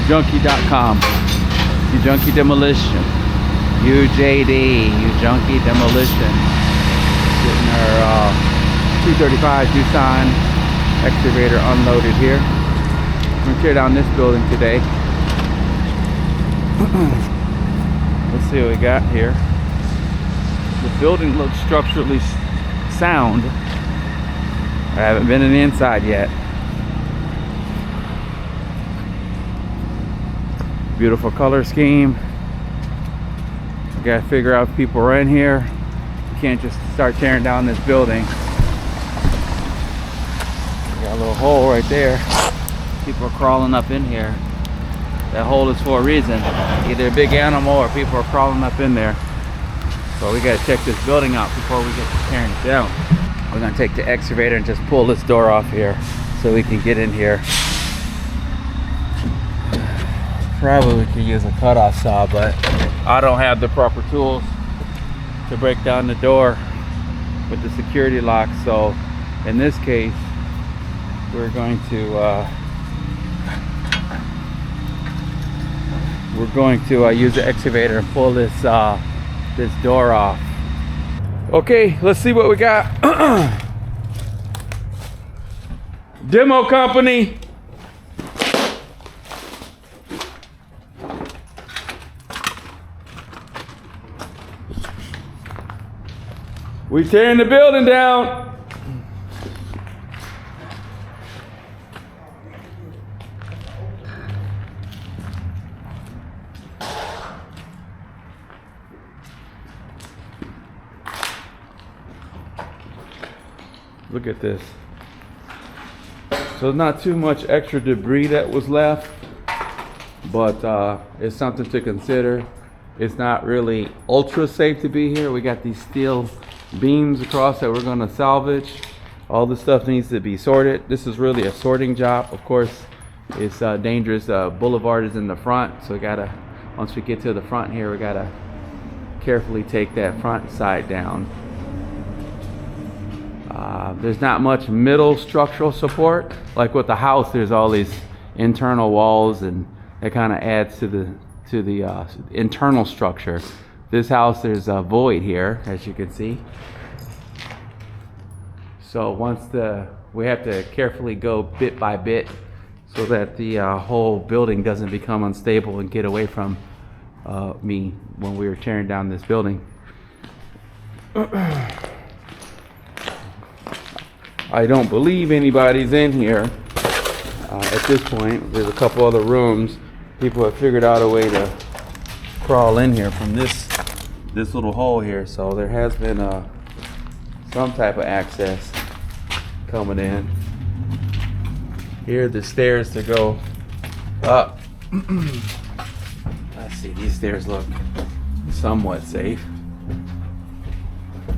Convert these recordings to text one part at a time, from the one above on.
UJUNKY.com. UJUNKY Demolition. UJD. UJUNKY Demolition. Getting our 235 Doosan excavator unloaded here. We're gonna tear down this building today. Let's see what we got here. The building looks structurally sound. I haven't been in the inside yet. Beautiful color scheme. We gotta figure out if people are in here. You can't just start tearing down this building. Got a little hole right there. People are crawling up in here. That hole is for a reason. Either a big animal or people are crawling up in there. So we gotta check this building out before we get to tearing it down. We're gonna take the excavator and just pull this door off here so we can get in here. Probably we could use a cutoff saw, but I don't have the proper tools to break down the door with the security lock. So in this case, we're going to use the excavator and pull this this door off. Okay, let's see what we got. Demo company. We tearing the building down. Look at this. So not too much extra debris that was left, but it's something to consider. It's not really ultra safe to be here. We got these steel beams across that we're going to salvage. All this stuff needs to be sorted. This is really a sorting job. Of course, it's dangerous. Boulevard is in the front, so we gotta, once we get to the front here, we gotta carefully take that front side down. There's not much middle structural support. Like with the house, there's all these internal walls, and that kind of adds to the internal structure. This house, there's a void here, as you can see. So we have to carefully go bit by bit so that the whole building doesn't become unstable and get away from me when we were tearing down this building. I don't believe anybody's in here at this point. There's a couple other rooms. People have figured out a way to crawl in here from this little hole here, so there has been some type of access coming in. Here are the stairs to go up. Let's see, these stairs look somewhat safe.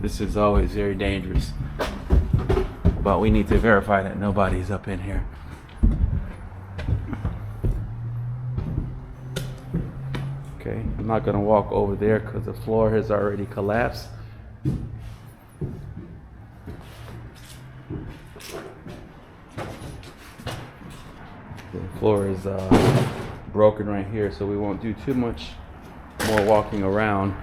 This is always very dangerous, but we need to verify that nobody's up in here. Okay, I'm not gonna walk over there because the floor has already collapsed. The floor is broken right here, so we won't do too much more walking around.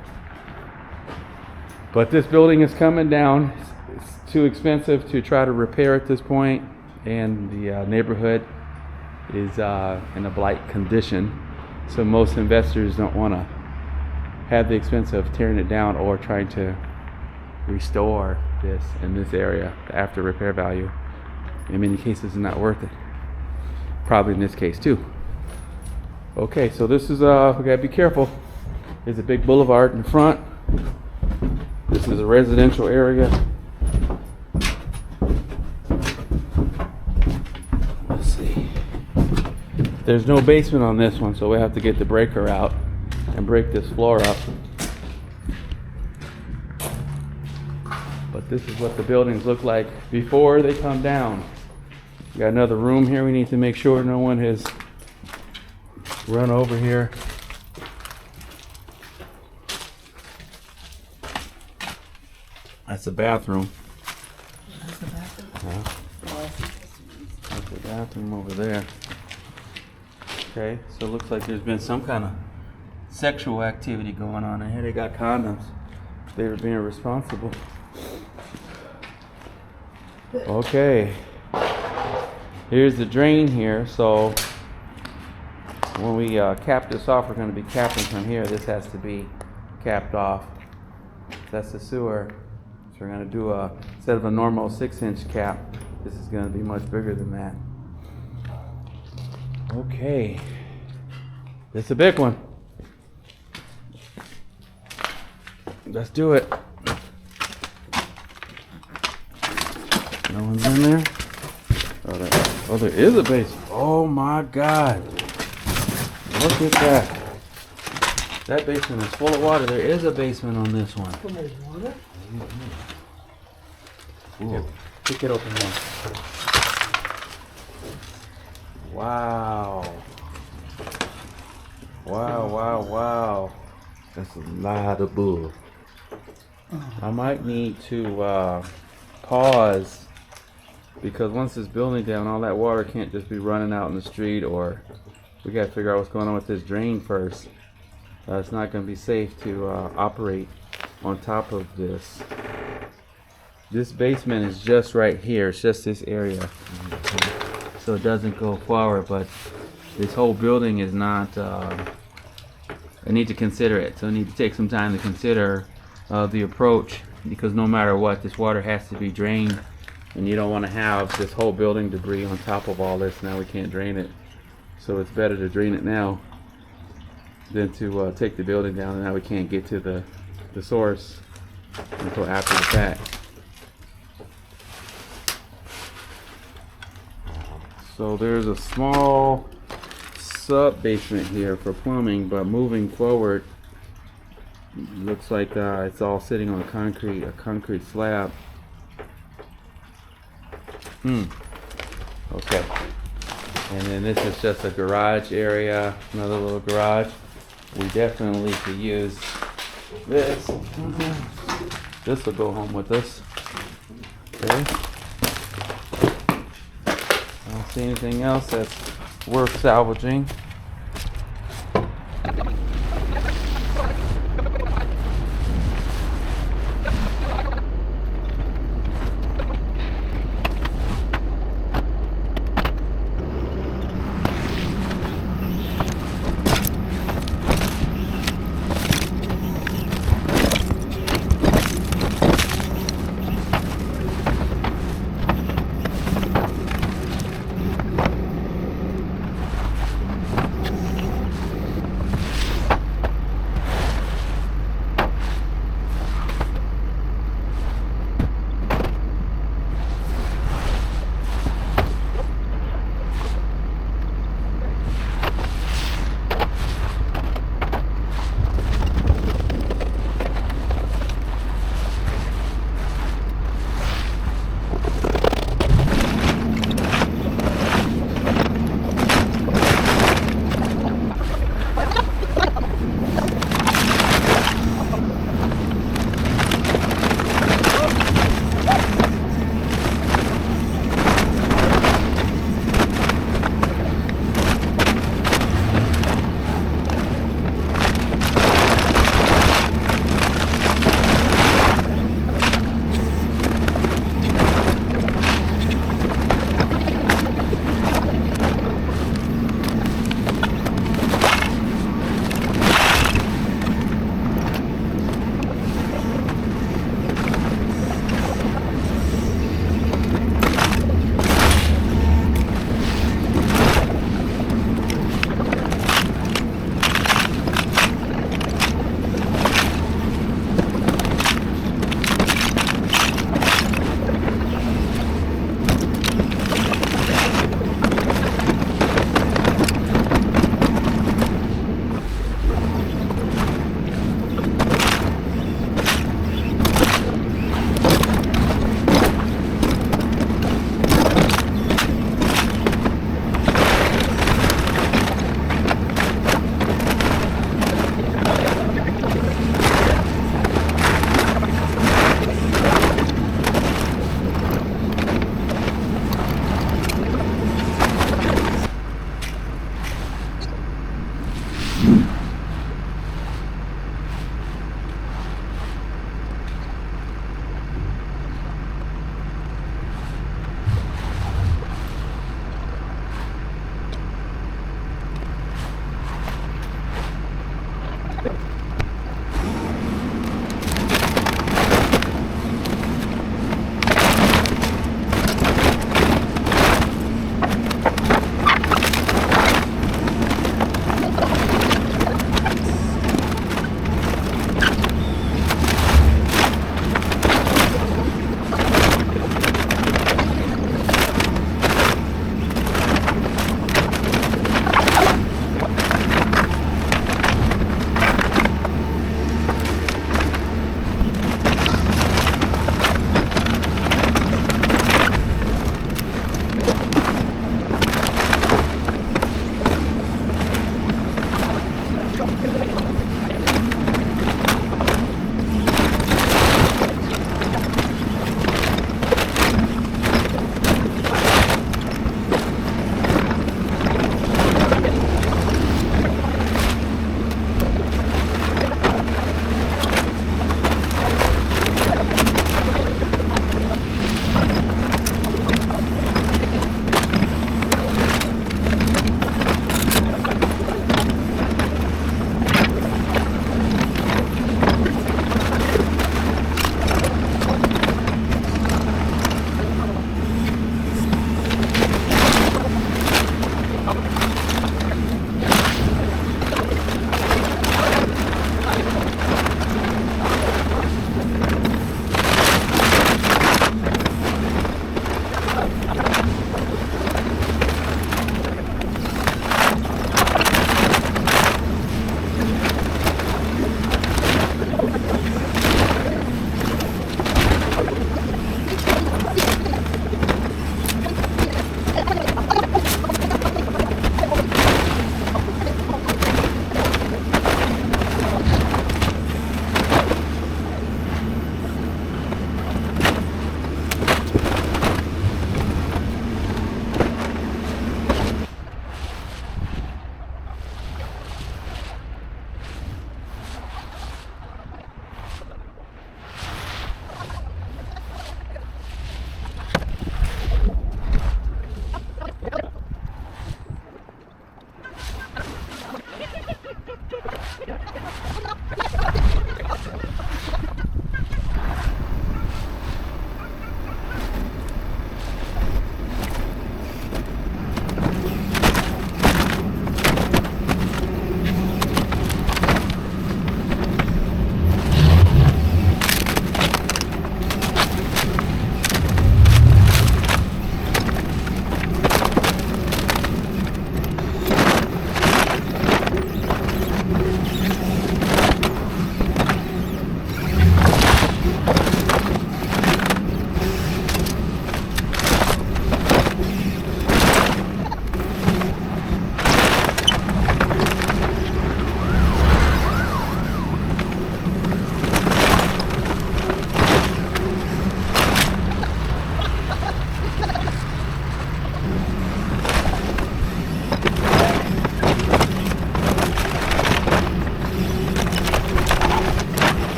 But this building is coming down. It's too expensive to try to repair at this point, and the neighborhood is in a blight condition. So most investors don't want to have the expense of tearing it down or trying to restore this in this area. The after repair value in many cases is not worth it. Probably in this case too. Okay, so this is we gotta be careful. There's a big boulevard in front. This is a residential area. Let's see. There's no basement on this one, so we have to get the breaker out and break this floor up. But this is what the buildings look like before they come down. We got another room here. We need to make sure no one has run over here. That's the bathroom. That's the bathroom? That's the bathroom over there. Okay, so it looks like there's been some kind of sexual activity going on in here. They got condoms. They were being responsible. Okay, here's the drain here. So when we cap this off, we're going to be capping from here. This has to be capped off. That's the sewer. So we're going to do instead of a normal 6-inch cap, this is going to be much bigger than that. Okay, it's a big one. Let's do it. No one's in there? Oh, there is a basement. Oh my God. Look at that. That basement is full of water. There is a basement on this one. There's water? Ooh. Pick it open now. Wow. Wow, wow, wow. That's a lot of bull. I might need to pause because once this building down, all that water can't just be running out in the street, or we got to figure out what's going on with this drain first. It's not going to be safe to operate on top of this. This basement is just right here. It's just this area. So it doesn't go forward, but this whole building is not, I need to consider it. So I need to take some time to consider the approach, because no matter what, this water has to be drained, and you don't want to have this whole building debris on top of all this. Now we can't drain it. So it's better to drain it now than to take the building down, and now we can't get to the source until after the fact. So there's a small sub basement here for plumbing, but moving forward, looks like it's all sitting on a concrete slab. Okay. And then this is just a garage area, another little garage. We definitely could use this. This will go home with us. Okay. I don't see anything else that's worth salvaging.